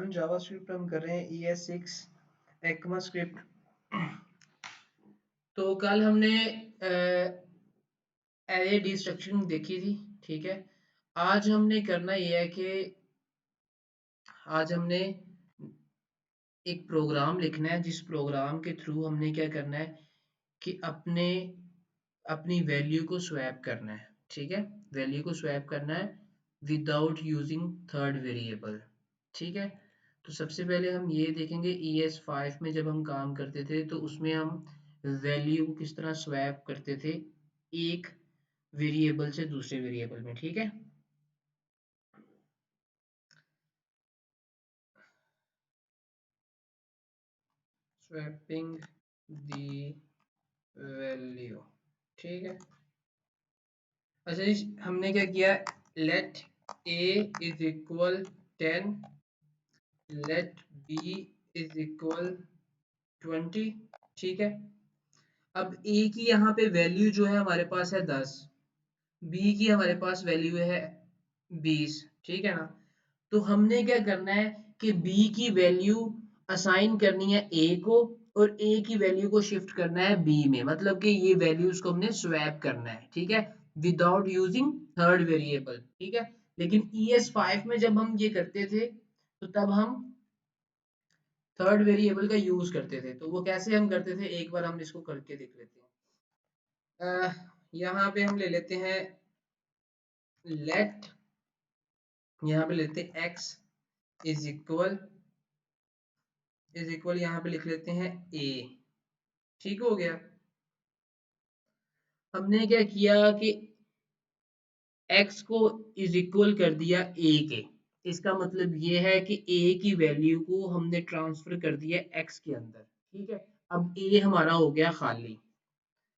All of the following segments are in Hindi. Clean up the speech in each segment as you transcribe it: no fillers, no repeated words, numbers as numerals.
स्टूडेंट जावास्क्रिप्ट हम कर रहे हैं ES6 ECMAScript। तो कल हमने एरे डिस्ट्रक्शन देखी थी, ठीक है। आज हमने करना यह है कि आज हमने एक प्रोग्राम लिखना है, जिस प्रोग्राम के थ्रू हमने क्या करना है कि अपनी वैल्यू को स्वैप करना है, ठीक है। वैल्यू को स्वैप करना है विदाउट यूजिंग थर्ड वेरिएबल, ठीक है। तो सबसे पहले हम ये देखेंगे ES5 में जब हम काम करते थे तो उसमें हम वैल्यू को किस तरह स्वैप करते थे एक वेरिएबल से दूसरे वेरिएबल में, ठीक है। स्वैपिंग दी वैल्यू, ठीक है। अच्छा जी, हमने क्या किया, let a is equal 10, let b is equal 20, ठीक है। अब a की यहाँ पे वैल्यू जो है हमारे पास है 10, b की हमारे पास वैल्यू है 20, ठीक है ना। तो हमने क्या करना है कि b की वैल्यू असाइन करनी है a को और a की वैल्यू को शिफ्ट करना है b में, मतलब कि ये वैल्यूज को हमने स्वैप करना है, ठीक है, विदाउट यूजिंग थर्ड वेरिएबल, ठीक है। लेकिन ES5 में जब हम ये करते थे तो तब हम थर्ड वेरिएबल का यूज करते थे। तो वो कैसे हम करते थे, एक बार हम इसको करके देख लेते हैं। यहाँ पे हम ले लेते हैं लेट, यहाँ पे लेते हैं x इज इक्वल यहाँ पे लिख लेते हैं a, ठीक हो गया। हमने क्या किया कि x को इज इक्वल कर दिया a के, इसका मतलब ये है कि a की वैल्यू को हमने ट्रांसफर कर दिया x के अंदर, ठीक है। अब a हमारा हो गया खाली।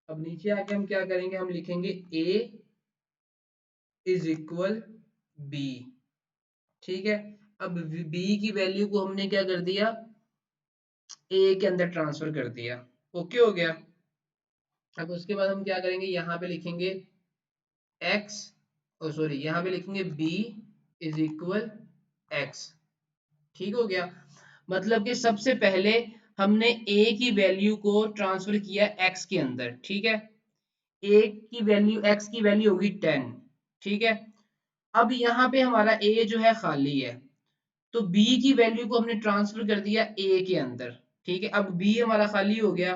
अब नीचे आके हम क्या करेंगे, हम लिखेंगे a इज इक्वल b, ठीक है। अब b की वैल्यू को हमने क्या कर दिया, a के अंदर ट्रांसफर कर दिया, ओके हो गया। अब उसके बाद हम क्या करेंगे, यहाँ पे लिखेंगे x, ओ सॉरी, यहाँ पे लिखेंगे b इज इक्वल x, ठीक हो गया। मतलब कि सबसे पहले हमने a की वैल्यू को ट्रांसफर किया x के अंदर, ठीक है। a की वैल्यू, x की वैल्यू होगी 10, ठीक है। अब यहाँ पे हमारा a जो है खाली है, तो b की वैल्यू को हमने ट्रांसफर कर दिया a के अंदर, ठीक है। अब b हमारा खाली हो गया,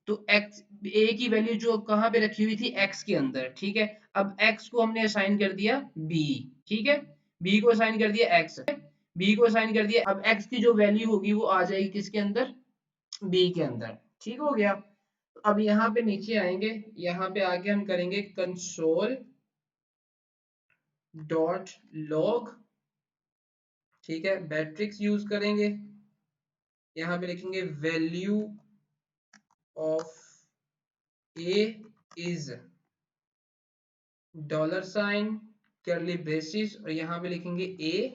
तो x, a की वैल्यू जो कहाँ पे रखी हुई थी, x के अंदर, ठीक है। अब x को हमने असाइन कर दिया b, ठीक है। b को असाइन कर दिया x, b को असाइन कर दिया। अब x की जो वैल्यू होगी वो आ जाएगी किसके अंदर, b के अंदर, ठीक हो गया। अब यहाँ पे नीचे आएंगे, यहाँ पे आके हम करेंगे कंसोल डॉट लॉग, ठीक है, मैट्रिक्स यूज करेंगे। यहाँ पे लिखेंगे value of a is dollar sign curly braces, और यहाँ पे लिखेंगे a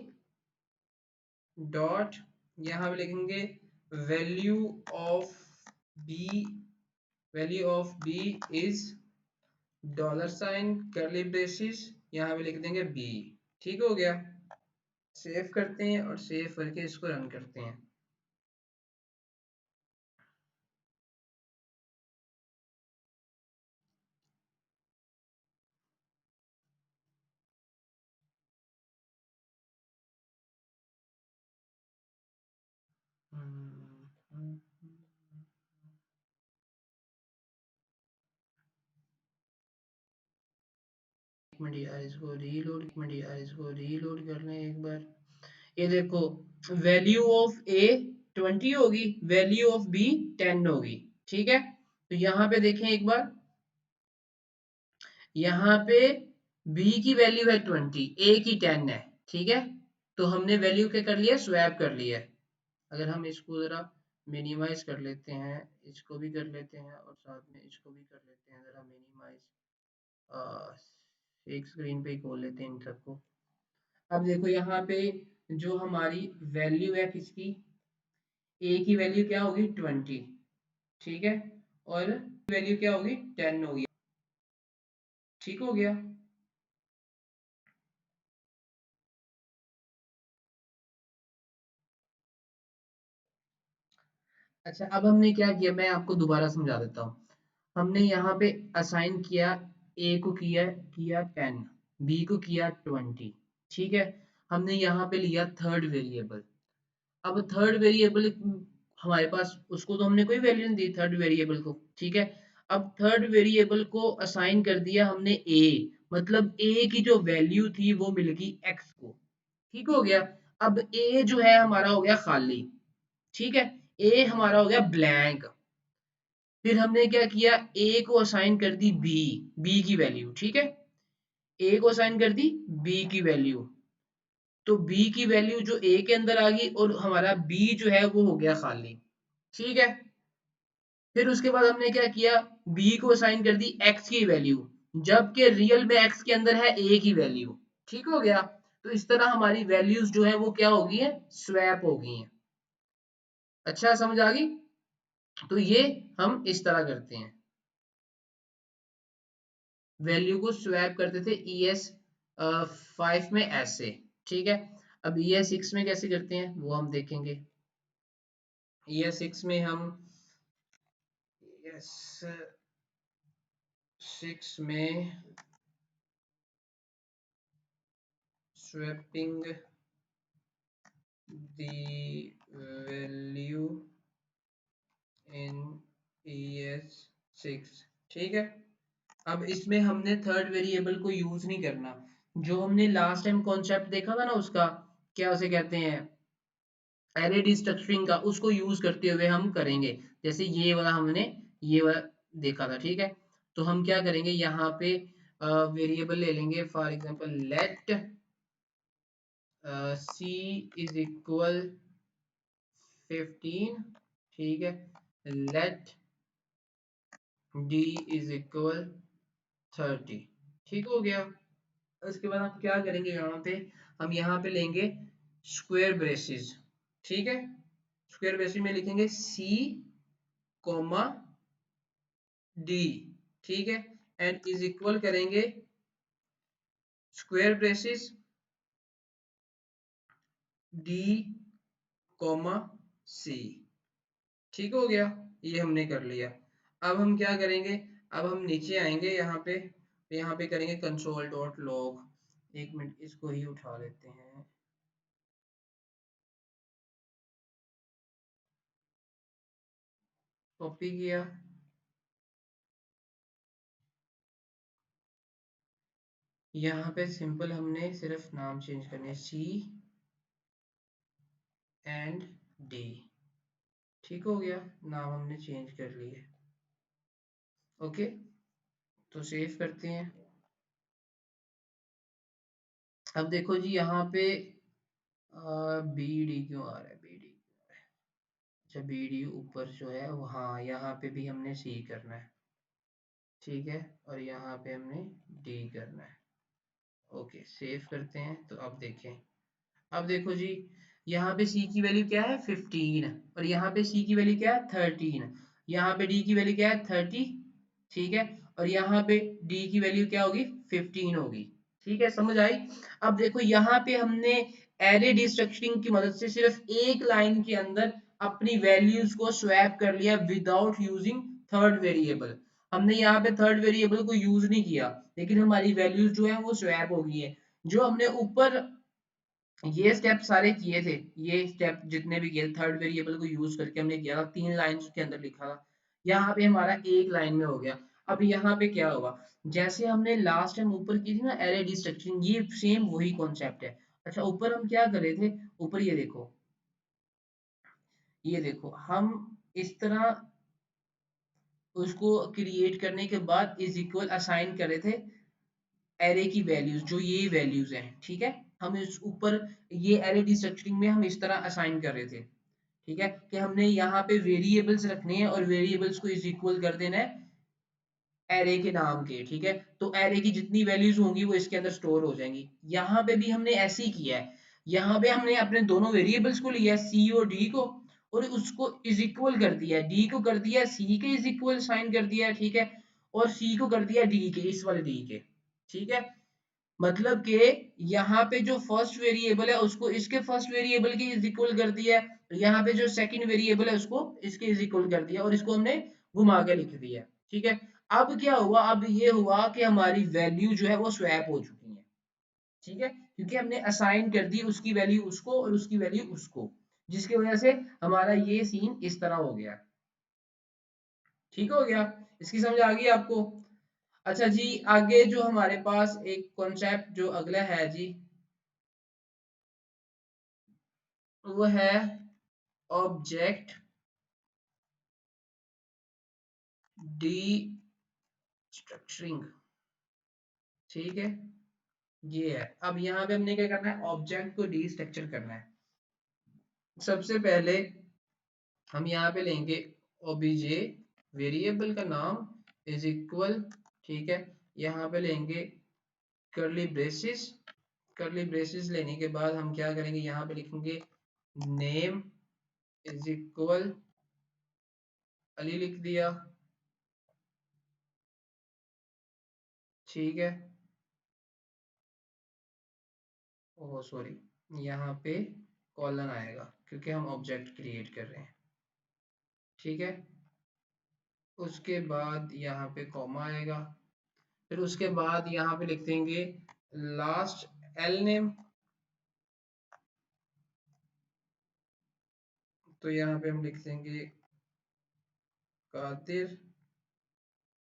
डॉट, यहाँ पे लिखेंगे value of b, value of b is dollar sign curly braces, यहाँ पे लिख देंगे b, ठीक हो गया। सेव करते हैं और सेव करके इसको रन करते हैं। इसको रीलोड कर लें एक बार। ये देखो, वैल्यू ऑफ a 20 होगी, वैल्यू ऑफ b 10 होगी, ठीक है। तो यहाँ पे देखें एक बार, यहाँ पे b की वैल्यू है 20, a की 10 है, ठीक है। तो हमने वैल्यू क्या कर लिया, स्वैप कर लिया है। अगर हम इसको जरा मिनिमाइज कर लेते हैं, इसको भी कर लेते हैं और साथ में इसको भी कर लेते हैं जरा मिनिमाइज, एक स्क्रीन पे ही खोल लेते हैं इन सबको। अब देखो यहाँ पे जो हमारी वैल्यू है किसकी, a की वैल्यू क्या होगी 20, ठीक है, और वैल्यू क्या होगी 10 होगी, ठीक हो गया। अच्छा, अब हमने क्या किया, मैं आपको दोबारा समझा देता हूँ। हमने यहाँ पे असाइन किया, ए को किया किया 10, बी को किया 20, ठीक है। हमने यहाँ पे लिया थर्ड वेरिएबल। अब थर्ड वेरिएबल हमारे पास, उसको तो हमने कोई वैल्यू नहीं दी थर्ड वेरिएबल को, ठीक है। अब थर्ड वेरिएबल को असाइन कर दिया हमने ए, मतलब ए की जो वैल्यू थी वो मिल गई एक्स को, ठीक हो गया। अब ए जो है हमारा हो गया खाली, ठीक है, ए हमारा हो गया ब्लैंक। फिर हमने क्या किया, ए को असाइन कर दी बी, बी की वैल्यू, ठीक है, ए को असाइन कर दी बी की वैल्यू। तो बी की वैल्यू जो ए के अंदर आ गई और हमारा बी जो है वो हो गया खाली, ठीक है। फिर उसके बाद हमने क्या किया, बी को असाइन कर दी एक्स की वैल्यू, जबकि रियल में एक्स के अंदर है ए की वैल्यू, ठीक हो गया। तो इस तरह हमारी वैल्यूज जो है वो क्या हो गई है, स्वैप हो गई हैं। अच्छा, समझ आ गई। तो ये हम इस तरह करते हैं, वैल्यू को स्वैप करते थे ई एस 5 में ऐसे, ठीक है। अब ई एस 6 में कैसे करते हैं वो हम देखेंगे। ई एस 6 में हम ई एस 6 में swapping the value in ES6, ठीक है। अब इसमें हमने थर्ड वेरिएबल को यूज नहीं करना, जो हमने लास्ट टाइम कॉन्सेप्ट देखा था ना उसका, क्या उसे कहते हैं, एरे डिस्ट्रक्चरिंग का, उसको यूज करते हुए हम करेंगे। जैसे ये वाला हमने ये वाला देखा था, ठीक है। तो हम क्या करेंगे, यहाँ पे वेरिएबल ले लेंगे, for example let c is equal 15, ठीक है, लेट d इज इक्वल 30, ठीक हो गया। उसके बाद हम क्या करेंगे, यहाँ पे हम यहाँ पे लेंगे स्क्वायर ब्रेसेस, ठीक है। स्क्वायर ब्रेसेस में लिखेंगे c कोमा d, ठीक है, एंड इज इक्वल करेंगे square braces d comma c, ठीक हो गया। ये हमने कर लिया। अब हम क्या करेंगे, अब हम नीचे आएंगे यहाँ पे करेंगे कंसोल डॉट लॉग। एक मिनट, इसको ही उठा लेते हैं। कॉपी किया, यहाँ पे सिंपल हमने सिर्फ नाम चेंज करने, सी एंड डी, ठीक हो गया, नाम हमने चेंज कर लिए। ओके, तो सेव करते हैं। अब देखो जी, यहाँ पे बी डी क्यों आ रहा है, बी डी, अच्छा बी डी ऊपर जो है वो, हाँ यहाँ पे भी हमने सी करना है, ठीक है, और यहाँ पे हमने डी करना है। ओके, सेव करते हैं। तो अब देखें, अब देखो जी, यहाँ पे c की वैल्यू क्या है 15, और यहाँ पे c की वैल्यू क्या है 13, यहाँ पे d की वैल्यू क्या है 30, ठीक है, और यहाँ पे d की वैल्यू क्या होगी 15 होगी, ठीक है, समझ आई। अब देखो यहाँ पे हमने एरे डिस्ट्रक्चरिंग की मदद से सिर्फ एक लाइन के अंदर अपनी वैल्यूज को स्वैप कर लिया विदाउट यूजिंग थर्ड वेरिएबल। हमने यहाँ पे थर्ड वेरिएबल को यूज नहीं किया, लेकिन हमारी वैल्यूज जो है वो स्वैप हो गई है। जो हमने ऊपर ये स्टेप सारे किए थे, ये स्टेप जितने भी किए थर्ड वेरिएबल को यूज करके हमने किया था, 3 लाइंस के अंदर लिखा था, यहाँ पे हमारा एक लाइन में हो गया। अब यहाँ पे क्या होगा, जैसे हमने लास्ट टाइम ऊपर की थी ना एरे डिस्ट्रक्चरिंग, ये सेम वही कॉन्सेप्ट है। अच्छा, ऊपर हम क्या कर रहे थे, ऊपर ये देखो, ये देखो, हम इस तरह उसको क्रिएट करने के बाद इज इक्वल असाइन कर रहे थे एरे की वैल्यूज, जो ये वैल्यूज हैं, ठीक है। हम इस ऊपर ये एरे डिस्ट्रक्चरिंग में हम इस तरह असाइन कर रहे थे, ठीक है, कि हमने यहाँ पे वेरिएबल्स रखने हैं और वेरिएबल्स को इज इक्वल कर देना है एरे के नाम के, ठीक है। तो एरे की जितनी वैल्यूज होंगी वो इसके अंदर स्टोर हो जाएंगी। यहाँ पे भी हमने ऐसे ही किया है, यहाँ पे हमने अपने दोनों वेरिएबल्स को लिया है सी और डी को, और उसको इज इक्वल कर दिया है, डी को कर दिया सी के इज इक्वल साइन कर दिया है, ठीक है, और सी को कर दिया डी के, इस वाले डी के, ठीक है। मतलब कि यहाँ पे जो फर्स्ट वेरिएबल है उसको इसके फर्स्ट वेरिएबल के इज इक्वल कर दिया है, यहाँ पे जो सेकंड वेरिएबल है उसको इसके इज इक्वल कर दिया और इसको हमने घुमा के लिख दिया। ठीक है, अब क्या हुआ, अब ये हुआ कि हमारी वैल्यू जो है वो स्वैप हो चुकी है। ठीक है, क्योंकि हमने असाइन कर दी उसकी वैल्यू उसको और उसकी वैल्यू उसको, जिसकी वजह से हमारा ये सीन इस तरह हो गया। ठीक हो गया, इसकी समझ आ गई आपको? अच्छा जी, आगे जो हमारे पास एक कॉन्सेप्ट जो अगला है जी, वो है ऑब्जेक्ट डीस्ट्रक्चरिंग। ठीक है, ये है। अब यहाँ पे हमने क्या करना है, ऑब्जेक्ट को डीस्ट्रक्चर करना है। सबसे पहले हम यहाँ पे लेंगे ओबीजे, वेरिएबल का नाम इज इक्वल, ठीक है, यहाँ पे लेंगे करली ब्रेसिस। करली ब्रेसिस लेने के बाद हम क्या करेंगे, यहाँ पे लिखेंगे नेम इज इक्वल अली, लिख दिया। ठीक है, ओह सॉरी, यहाँ पे कॉलन आएगा क्योंकि हम ऑब्जेक्ट क्रिएट कर रहे हैं। ठीक है, उसके बाद यहाँ पे कॉमा आएगा, फिर उसके बाद यहाँ पे लिख देंगे लास्ट एल नेम। तो यहाँ पे हम लिख देंगे कादिर।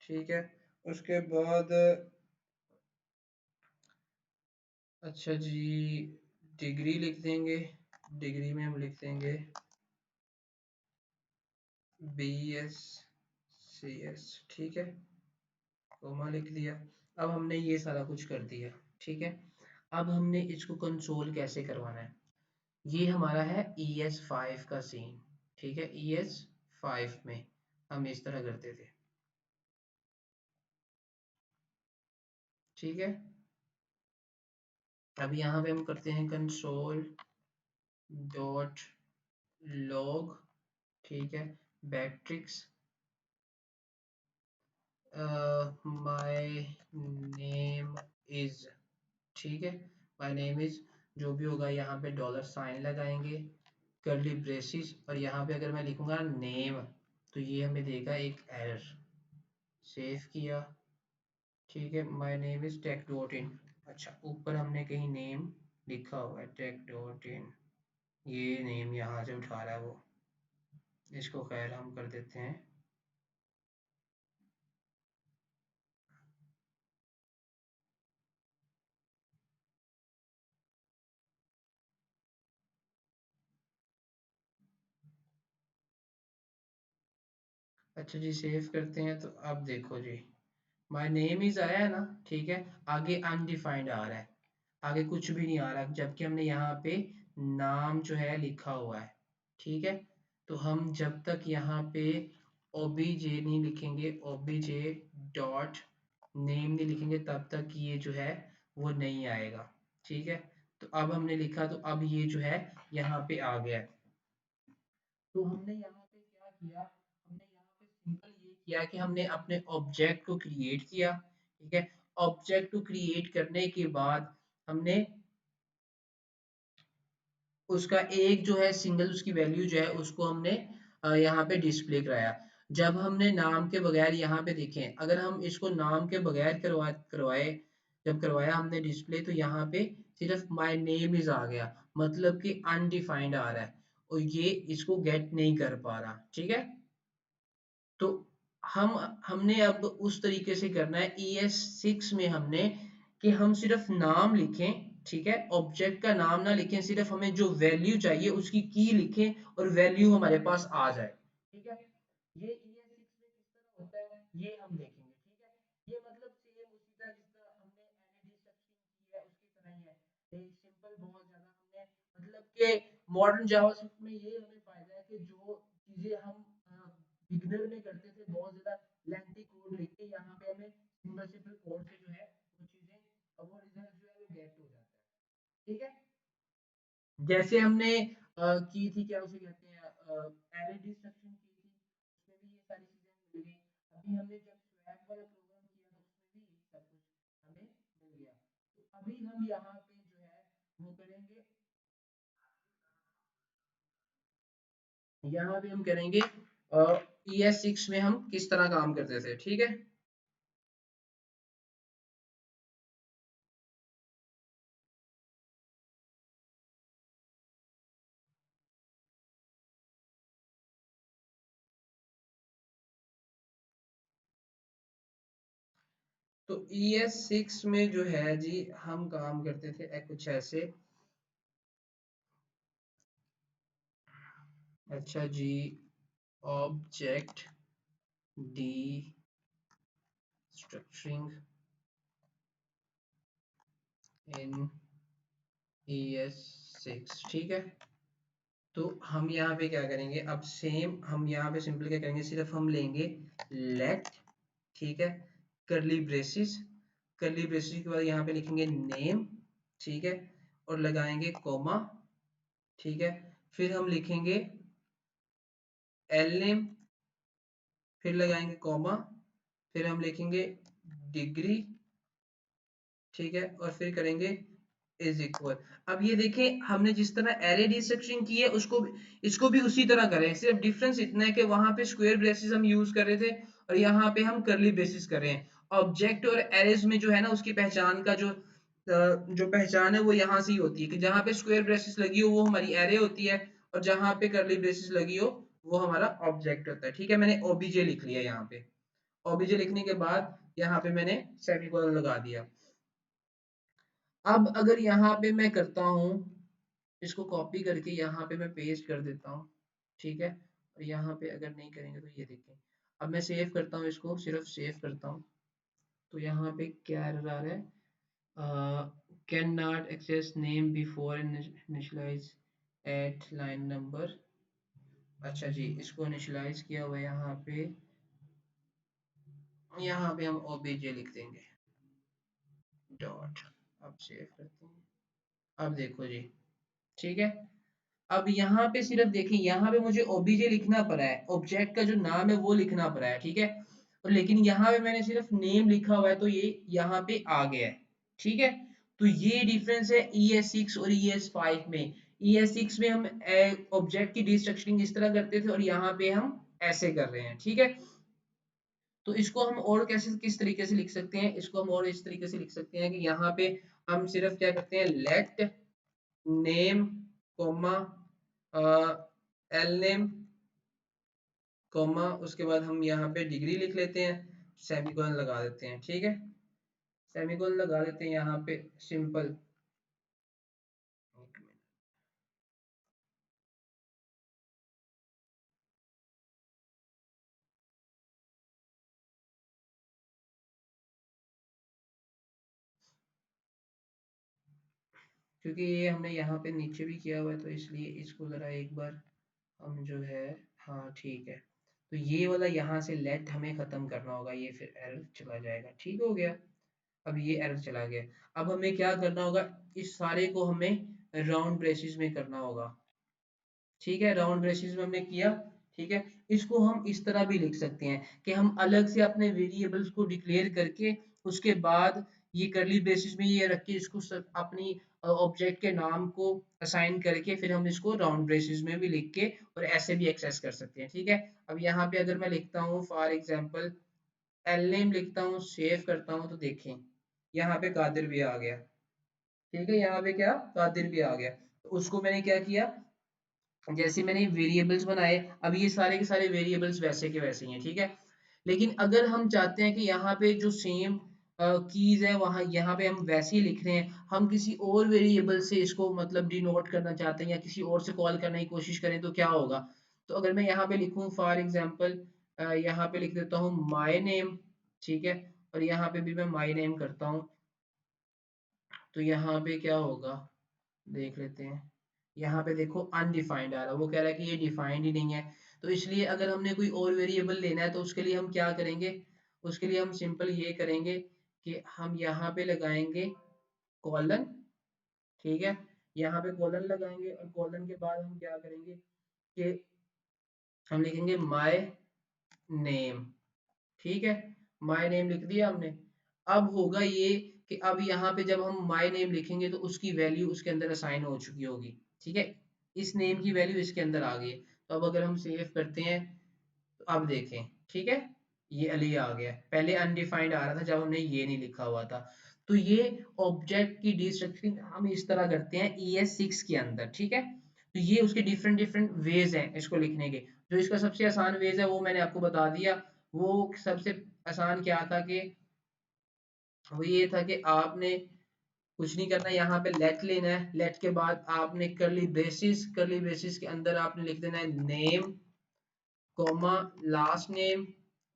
ठीक है, उसके बाद अच्छा जी डिग्री लिख देंगे। डिग्री में हम लिख देंगे बी एस सी एस। ठीक है, कोमा लिख दिया। अब हमने ये सारा कुछ कर दिया। ठीक है, अब हमने इसको कंसोल कैसे करवाना है, ये हमारा है ES5 का सीन। ठीक है, ES5 में हम इस तरह करते थे। ठीक है, अब यहाँ पे हम करते हैं कंसोल डॉट लॉग। ठीक है, बैट्रिक्स माय नेम इज। ठीक है, माय नेम इज जो भी होगा यहाँ पे डॉलर साइन लगाएंगे, कर्ली ब्रेसिस, और यहाँ पे अगर मैं लिखूंगा नेम तो ये हमें देगा एक एरर। सेव किया। ठीक है, my name is tech dot in. अच्छा, ऊपर हमने कहीं नेम लिखा हुआ है टेक डॉट इन, ये नेम यहाँ से उठा रहा है वो, इसको खैर हम कर देते हैं। अच्छा जी, सेव करते हैं तो अब देखो जी, माय नेम इज आया है ना। ठीक है, आगे अनडिफाइंड आ रहा है, आगे कुछ भी नहीं आ रहा, जबकि हमने यहाँ पे नाम जो है लिखा हुआ है। ठीक है, तो हम जब तक यहाँ पे ओबीजे नहीं लिखेंगे, ओबीजे डॉट नेम नहीं लिखेंगे, तब तक ये जो है वो नहीं आएगा। ठीक है, तो अब हमने लिखा तो अब ये जो है यहाँ पे आ गया। तो हमने यहाँ पे क्या किया, हमने यहाँ पे सिंपल ये किया कि हमने अपने ऑब्जेक्ट को क्रिएट किया। ठीक है, ऑब्जेक्ट को क्रिएट करने के बाद हमने उसका एक जो है सिंगल उसकी वैल्यू जो है उसको हमने यहाँ पे डिस्प्ले कराया। जब हमने नाम के बगैर यहाँ पे देखें, अगर हम इसको नाम के बगैर करवाए, जब करवाया हमने डिस्प्ले, तो यहाँ पे सिर्फ माय नेम इज आ गया, मतलब कि अनडिफाइंड आ रहा है और ये इसको गेट नहीं कर पा रहा। ठीक है, तो हम हमने अब उस तरीके से करना है ES6 में हमने कि हम सिर्फ नाम लिखें। ठीक है, ऑब्जेक्ट का नाम ना लिखें, सिर्फ हमें जो वैल्यू चाहिए उसकी की लिखें और वैल्यू हमारे पास आ जाए। ठीक है, ये ES6 में किस तरह होता है ये हम देखेंगे। ठीक है, ये मतलब सेम उसी तरह जिस तरह हमने एलईडी स्ट्रक्चरिंग की है उसकी तरह ही है, एक सिंपल बहुत ज्यादा हमने मतलब कि मॉडर्न जावास्क्रिप्ट में ये हमें फायदा है कि जो चीजें हम बिगनर में करते थे बहुत ज्यादा लेंथी कोड लिख के, यहाँ पे हमें सिंपल सिंपल कोड से जो है वो चीजें, वो रिजल्ट जो है वो गेट हो जाता है। ठीक है, जैसे हमने की थी, क्या उसे कहते हैं एरे डिस्ट्रक्शन की थी, उसमें भी ये सारी चीजें मिल गई। अभी हमने जब स्वैप वाला प्रोग्राम किया तो उसमें भी ये सब कुछ हमें मिल गया। तो अभी हम यहाँ पे जो है वो करेंगे, यहाँ पे हम करेंगे ES6 में हम किस तरह काम करते थे, ठीक है। तो ES6 में जो है जी हम काम करते थे कुछ ऐसे। अच्छा जी, ऑब्जेक्ट डी स्ट्रक्चरिंग इन ES6, ठीक है। तो हम यहाँ पे क्या करेंगे, अब सेम हम यहाँ पे सिंपल क्या करेंगे, सिर्फ हम लेंगे लेट, ठीक है, करली ब्रेसिस, करली ब्रेसिस के बाद यहाँ पे लिखेंगे नेम, ठीक है, और लगाएंगे कॉमा, ठीक है, फिर हम लिखेंगे एल नेम, फिर लगाएंगे कॉमा, फिर हम लिखेंगे डिग्री, ठीक है, और फिर करेंगे इज इक्वल। अब ये देखें हमने जिस तरह एरे डिस्ट्रक्शन की है उसको इसको भी उसी तरह करें, सिर्फ डिफरेंस इतना है कि वहां पे स्क्वायर ब्रेसेस हम यूज कर रहे थे और यहाँ पे हम करली ब्रेसेस कर रहे हैं। ऑब्जेक्ट और एरेज में जो है ना उसकी पहचान का जो पहचान है वो यहाँ से ही होती है कि जहाँ पे स्क्वायर ब्रेसेस लगी हो वो हमारी एरे होती है और जहाँ पे करली ब्रेसेस लगी हो वो हमारा ऑब्जेक्ट होता है, ठीक है। मैंने ओबीजे लिख लिया यहाँ पे, ओबीजे लिखने के बाद यहाँ पे मैंने सेमीकोलन लगा दिया। अब अगर यहाँ पे मैं करता हूँ, इसको कॉपी करके यहाँ पे मैं पेस्ट कर देता हूँ, ठीक है, और यहाँ पे अगर नहीं करेंगे तो ये देखें। अब मैं सेव करता हूँ, इसको सिर्फ सेव करता हूँ, तो यहाँ पे क्या एरर आ रहा है, can not access name before initialise at line number. अच्छा जी, इसको इनिशियलाइज किया हुआ है यहाँ पे, यहाँ पे हम ओबीजे लिख देंगे डॉट। अब सेव करते हैं, अब देखो जी, ठीक है। अब यहाँ पे सिर्फ देखिए, यहाँ पे मुझे ओबीजे लिखना पड़ा है, ऑब्जेक्ट का जो नाम है वो लिखना पड़ा है, ठीक है, और लेकिन यहाँ पे मैंने सिर्फ नेम लिखा हुआ है तो ये यहाँ पे आ गया है, ठीक है। तो ये डिफरेंस है ES6 और ES5 में। ES6 में हम ऑब्जेक्ट की डिस्ट्रक्चरिंग इस तरह करते थे और यहाँ पे हम ऐसे कर रहे हैं, ठीक है। तो इसको हम और कैसे किस तरीके से लिख सकते हैं, इसको हम और इस तरीके से लिख सकते हैं कि यहाँ पे हम सिर्फ क्या करते हैं, let name comma l name comma, उसके बाद हम यहाँ पे डिग्री लिख लेते हैं, सेमीकोलन लगा देते हैं, ठीक है, सेमीकोलन लगा देते हैं यहाँ पे सिंपल। क्योंकि ये हमने यहाँ पे नीचे भी किया हुआ है तो इसलिए इसको जरा एक बार हम जो है, हाँ ठीक है, तो ये वाला यहाँ से लेट हमें खत्म करना होगा, ये फिर एरर चला जाएगा, ठीक हो गया। अब ये एरर चला गया, अब हमें क्या करना होगा, इस सारे को हमें राउंड ब्रेसिस में करना होगा, ठीक है, राउंड ब्रशेस में हमने किया, ठीक है। इसको हम इस तरह भी लिख सकते हैं कि हम अलग से अपने वेरिएबल्स को डिक्लेयर करके उसके बाद ये करली ब्रेसेस में ये रख के इसको सब अपनी ऑब्जेक्ट के नाम को असाइन करके फिर हम इसको राउंड ब्रेसेस में भी लिख के और ऐसे भी एक्सेस कर सकते हैं, ठीक है। अब यहाँ पे अगर मैं लिखता हूँ फॉर एग्जांपल एल नेम लिखता हूँ, सेव करता हूँ, तो देखें यहाँ पे कादिर भी आ गया, ठीक है, यहाँ पे क्या कादिर भी आ गया। तो उसको मैंने क्या किया, जैसे मैंने वेरिएबल्स बनाए, अब ये सारे के सारे वेरिएबल्स वैसे के वैसे ही हैं, ठीक है। लेकिन अगर हम चाहते हैं कि यहाँ पे जो सेम कीज है वहाँ यहाँ पे हम वैसे ही लिख रहे हैं, हम किसी और वेरिएबल से इसको मतलब डिनोट करना चाहते हैं या किसी और से कॉल करने की कोशिश करें तो क्या होगा। तो अगर मैं यहाँ पे लिखूँ फॉर एग्जांपल, यहाँ पे लिख देता हूँ माय नेम, ठीक है, और यहाँ पे भी मैं माय नेम करता हूँ, तो यहाँ पे क्या होगा देख लेते हैं। यहाँ पे देखो अनडिफाइंड आ रहा है, वो कह रहा है कि ये डिफाइंड ही नहीं है। तो इसलिए अगर हमने कोई और वेरिएबल लेना है तो उसके लिए हम क्या करेंगे, उसके लिए हम सिंपल ये करेंगे कि हम यहाँ पे लगाएंगे कॉलन, ठीक है, यहाँ पे कॉलन लगाएंगे और कॉलन के बाद हम क्या करेंगे कि हम लिखेंगे माय नेम, ठीक है, माय नेम लिख दिया हमने। अब होगा ये कि अब यहाँ पे जब हम माय नेम लिखेंगे तो उसकी वैल्यू उसके अंदर असाइन हो चुकी होगी, ठीक है, इस नेम की वैल्यू इसके अंदर आ गई है। तो अब अगर हम सेव करते हैं तो अब देखें, ठीक है, ये अली आ गया, पहले अनडिफाइंड आ रहा था जब हमने ये नहीं लिखा हुआ था। तो ये ऑब्जेक्ट की डिस्ट्रक्चरिंग हम इस तरह करते हैं ES6 के अंदर, ठीक है। तो ये उसके डिफरेंट डिफरेंट वेज हैं इसको लिखने के। जो इसका सबसे आसान वेज है वो मैंने आपको बता दिया। वो सबसे आसान क्या था कि वो ये था कि आपने कुछ नहीं करना, यहाँ पे लेट लेना है, लेट के बाद आपने करली ब्रेसिस के अंदर आपने लिख देना है नेम कॉमा लास्ट नेम,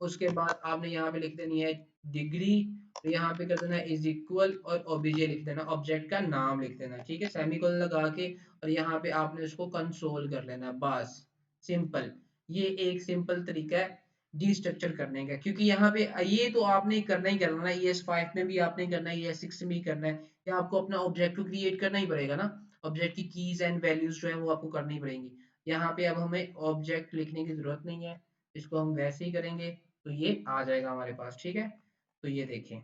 उसके बाद आपने यहाँ पे लिख देनी है डिग्री, तो यहाँ पे कर देना है इज इक्वल और ओबीजे लिख देना, ऑब्जेक्ट का नाम लिख देना, ठीक है, सेमीकोलन लगा के, और यहाँ पे आपने उसको कंसोल कर लेना, बस सिंपल। ये एक सिंपल तरीका है डिस्ट्रक्चर करने का, क्योंकि यहाँ पे ये तो आपने करना ही करना है, ES5 में भी आपने करना है, ES6 में भी करना है, या आपको अपना ऑब्जेक्ट को क्रिएट करना ही पड़ेगा ना, ऑब्जेक्ट की कीज एंड वैल्यूज जो है वो आपको करनी पड़ेंगी। यहाँ पे अब हमें ऑब्जेक्ट लिखने की जरूरत नहीं है, इसको हम वैसे ही करेंगे तो ये आ जाएगा हमारे पास, ठीक है। तो ये देखें,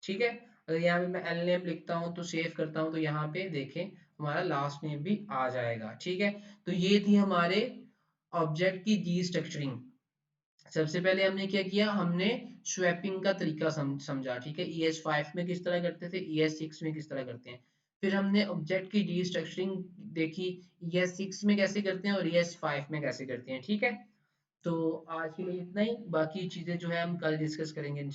ठीक है, अगर यहाँ पे मैं एल नेम लिखता हूँ तो सेव करता हूँ तो यहाँ पे देखें हमारा लास्ट नेम भी आ जाएगा, ठीक है। तो ये थी हमारे ऑब्जेक्ट की डी स्ट्रक्चरिंग। सबसे पहले हमने क्या किया, हमने स्वैपिंग का तरीका समझा, ठीक है, ES5 में किस तरह करते थे, ES6 में किस तरह करते हैं। फिर हमने ऑब्जेक्ट की डी स्ट्रक्चरिंग देखी, ES6 में कैसे करते हैं और ES5 में कैसे करते हैं, ठीक है। तो आज के लिए इतना ही, बाकी चीजें जो है हम कल डिस्कस करेंगे।